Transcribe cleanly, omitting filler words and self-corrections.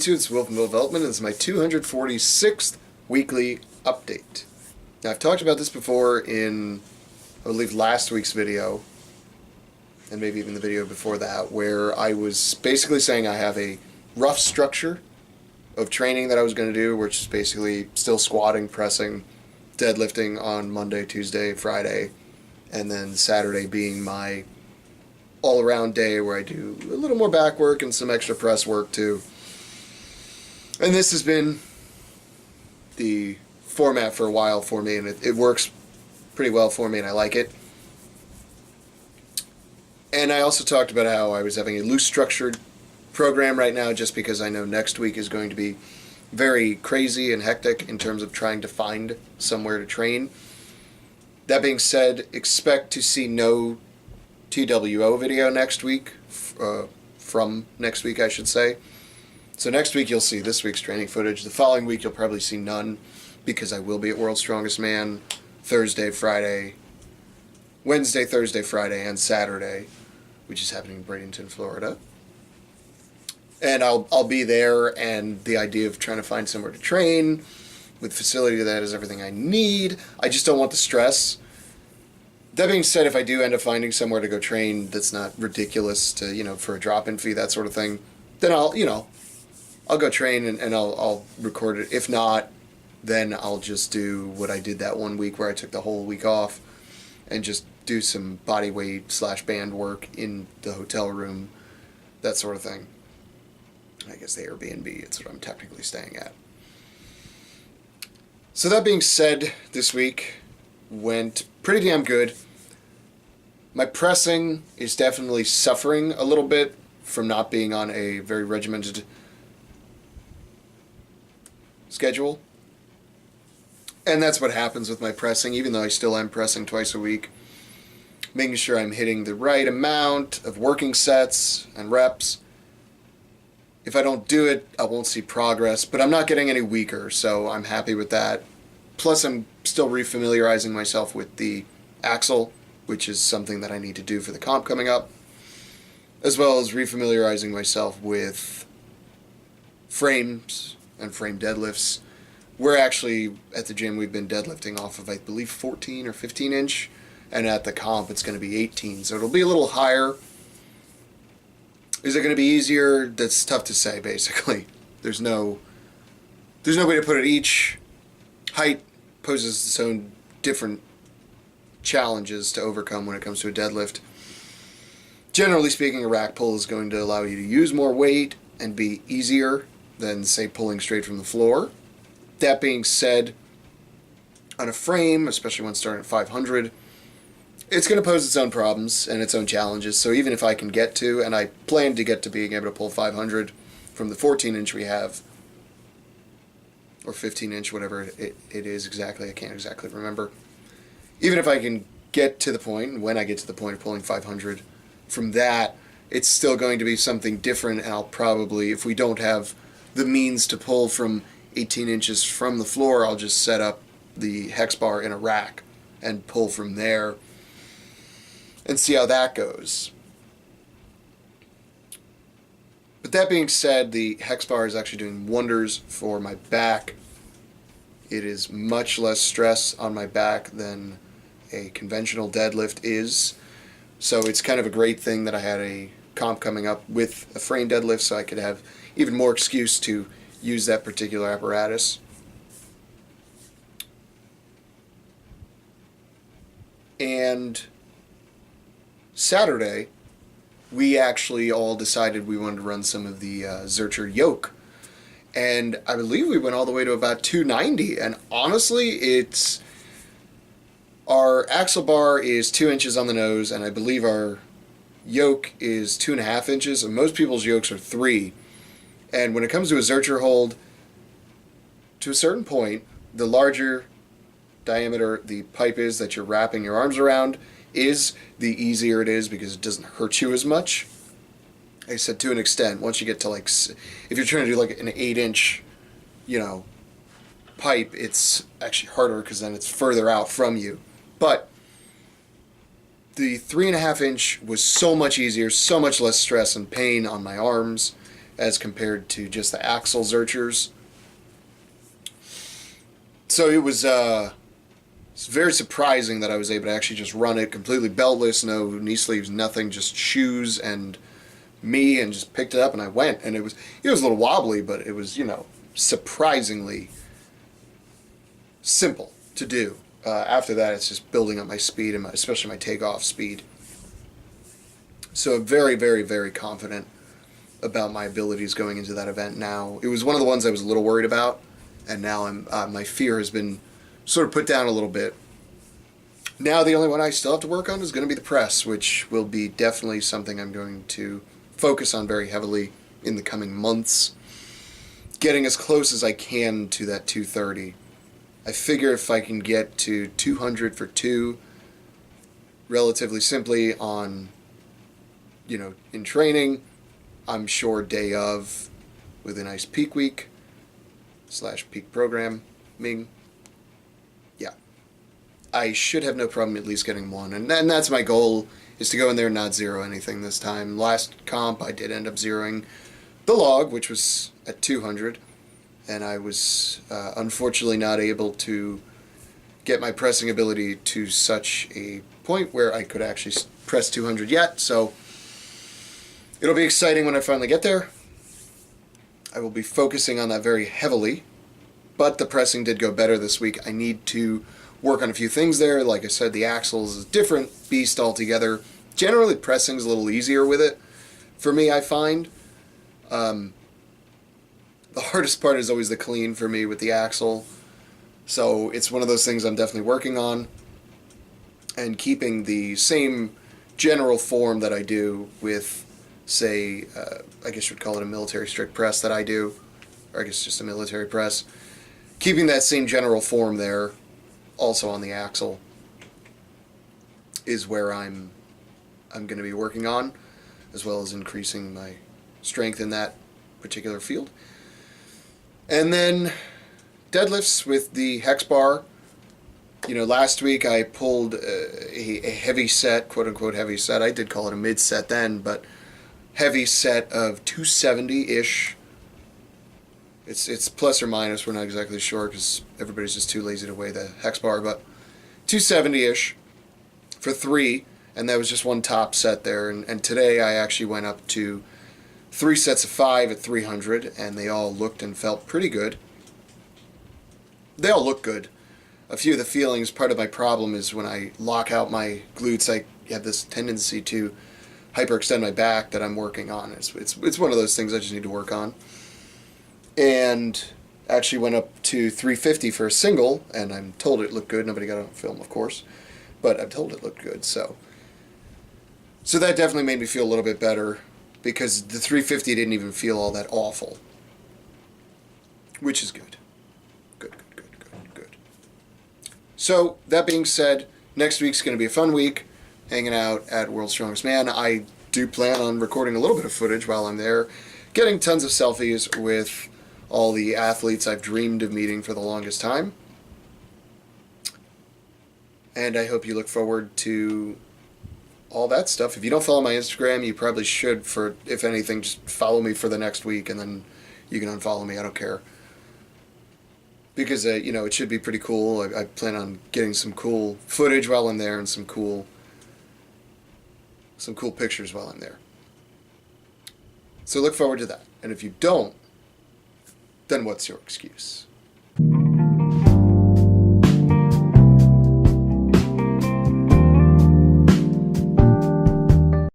YouTube, it's Will from Will Development, and this is my 246th weekly update. Now, I've talked about this before in, I believe, last week's video, and maybe even the video before that, where I was basically saying I have a rough structure of training that I was going to do, which is basically still squatting, pressing, deadlifting on Monday, Tuesday, Friday, and then Saturday being my all-around day where I do a little more back work and some extra press work too. And this has been the format for a while for me, and it works pretty well for me, and I like it. And I also talked about how I was having a loose structured program right now just because I know next week is going to be very crazy and hectic in terms of trying to find somewhere to train. That being said, expect to see no TWO video next week, from next week I should say. So next week you'll see this week's training footage. The following week you'll probably see none because I will be at World's Strongest Man Thursday, Friday, Wednesday, Thursday, Friday, and Saturday, which is happening in Bradenton, Florida. And I'll be there, and the idea of trying to find somewhere to train with a facility that has everything I need. I just don't want the stress. That being said, if I do end up finding somewhere to go train that's not ridiculous to, for a drop-in fee, that sort of thing, then I'll go train and I'll record it. If not, then I'll just do what I did that one week where I took the whole week off and just do some body weight / band work in the hotel room, that sort of thing. I guess the Airbnb, it's what I'm technically staying at. So that being said, this week went pretty damn good. My pressing is definitely suffering a little bit from not being on a very regimented schedule. And that's what happens with my pressing, even though I still am pressing twice a week. Making sure I'm hitting the right amount of working sets and reps. If I don't do it, I won't see progress, but I'm not getting any weaker, so I'm happy with that. Plus, I'm still refamiliarizing myself with the axle, which is something that I need to do for the comp coming up, as well as refamiliarizing myself with frames and frame deadlifts. We're actually, at the gym, we've been deadlifting off of, I believe, 14 or 15 inch, and at the comp, it's going to be 18, so it'll be a little higher. Is it going to be easier? That's tough to say, basically. There's no way to put it. Each height poses its own different challenges to overcome when it comes to a deadlift. Generally speaking, a rack pull is going to allow you to use more weight and be easier than, say, pulling straight from the floor. That being said, on a frame, especially when starting at 500, it's going to pose its own problems and its own challenges. So even if I can get to, and I plan to get to being able to pull 500 from the 14 inch we have, or 15 inch, whatever it is exactly, I can't exactly remember. Even if I can get to the point, and when I get to the point of pulling 500 from that, it's still going to be something different, and I'll probably, if we don't have the means to pull from 18 inches from the floor, I'll just set up the hex bar in a rack and pull from there and see how that goes. But that being said, the hex bar is actually doing wonders for my back. It is much less stress on my back than a conventional deadlift is. So it's kind of a great thing that I had a comp coming up with a frame deadlift so I could have even more excuse to use that particular apparatus. And Saturday, we actually all decided we wanted to run some of the Zercher yoke. And I believe we went all the way to about 290. And honestly, our axle bar is 2 inches on the nose, and I believe our yoke is 2.5 inches, and most people's yokes are 3. And when it comes to a Zercher hold, to a certain point, the larger diameter the pipe is that you're wrapping your arms around is, the easier it is because it doesn't hurt you as much. Like I said, to an extent, once you get to if you're trying to do like an 8 inch, pipe, it's actually harder because then it's further out from you. But the 3.5 inch was so much easier, so much less stress and pain on my arms, as compared to just the axle Zerchers. So it's very surprising that I was able to actually just run it completely beltless, no knee sleeves, nothing, just shoes and me, and just picked it up and I went. And it was a little wobbly, but it was, surprisingly simple to do. After that, it's just building up my speed and especially my takeoff speed. So I'm very, very, very confident about my abilities going into that event now. It was one of the ones I was a little worried about, and now my fear has been sort of put down a little bit. Now the only one I still have to work on is going to be the press, which will be definitely something I'm going to focus on very heavily in the coming months. Getting as close as I can to that 230. I figure if I can get to 200 for 2 relatively simply on, in training, I'm sure day of with a nice peak week / peak programming, yeah, I should have no problem at least getting 1. And that's my goal, is to go in there and not zero anything this time. Last comp, I did end up zeroing the log, which was at 200. And I was unfortunately not able to get my pressing ability to such a point where I could actually press 200 yet. So it'll be exciting when I finally get there. I will be focusing on that very heavily. But the pressing did go better this week. I need to work on a few things there. Like I said, the axles is a different beast altogether. Generally, pressing's a little easier with it. For me, I find. The hardest part is always the clean for me with the axle. So it's one of those things I'm definitely working on. And keeping the same general form that I do with, say, I guess you would call it a military strict press that I do. Or I guess just a military press. Keeping that same general form there, also on the axle, is where I'm going to be working on, as well as increasing my strength in that particular field. And then deadlifts with the hex bar. Last week I pulled a heavy set, quote-unquote heavy set. I did call it a mid-set then, but heavy set of 270-ish. It's plus or minus, we're not exactly sure because everybody's just too lazy to weigh the hex bar, but 270-ish for 3, and that was just one top set there. And today I actually went up to 3 sets of 5 at 300, and they all looked and felt pretty good. They all look good. A few of the feelings, part of my problem is when I lock out my glutes, I have this tendency to hyperextend my back that I'm working on. It's one of those things I just need to work on. And actually went up to 350 for a single, and I'm told it looked good. Nobody got it on film, of course, but I'm told it looked good. So that definitely made me feel a little bit better, because the 350 didn't even feel all that awful, which is good. Good. So, that being said, next week's going to be a fun week, hanging out at World's Strongest Man. I do plan on recording a little bit of footage while I'm there, getting tons of selfies with all the athletes I've dreamed of meeting for the longest time. And I hope you look forward to all that stuff. If you don't follow my Instagram, you probably should. For, if anything, just follow me for the next week, and then you can unfollow me. I don't care. Because, it should be pretty cool. I plan on getting some cool footage while I'm there and some cool pictures while I'm there. So look forward to that. And if you don't, then what's your excuse?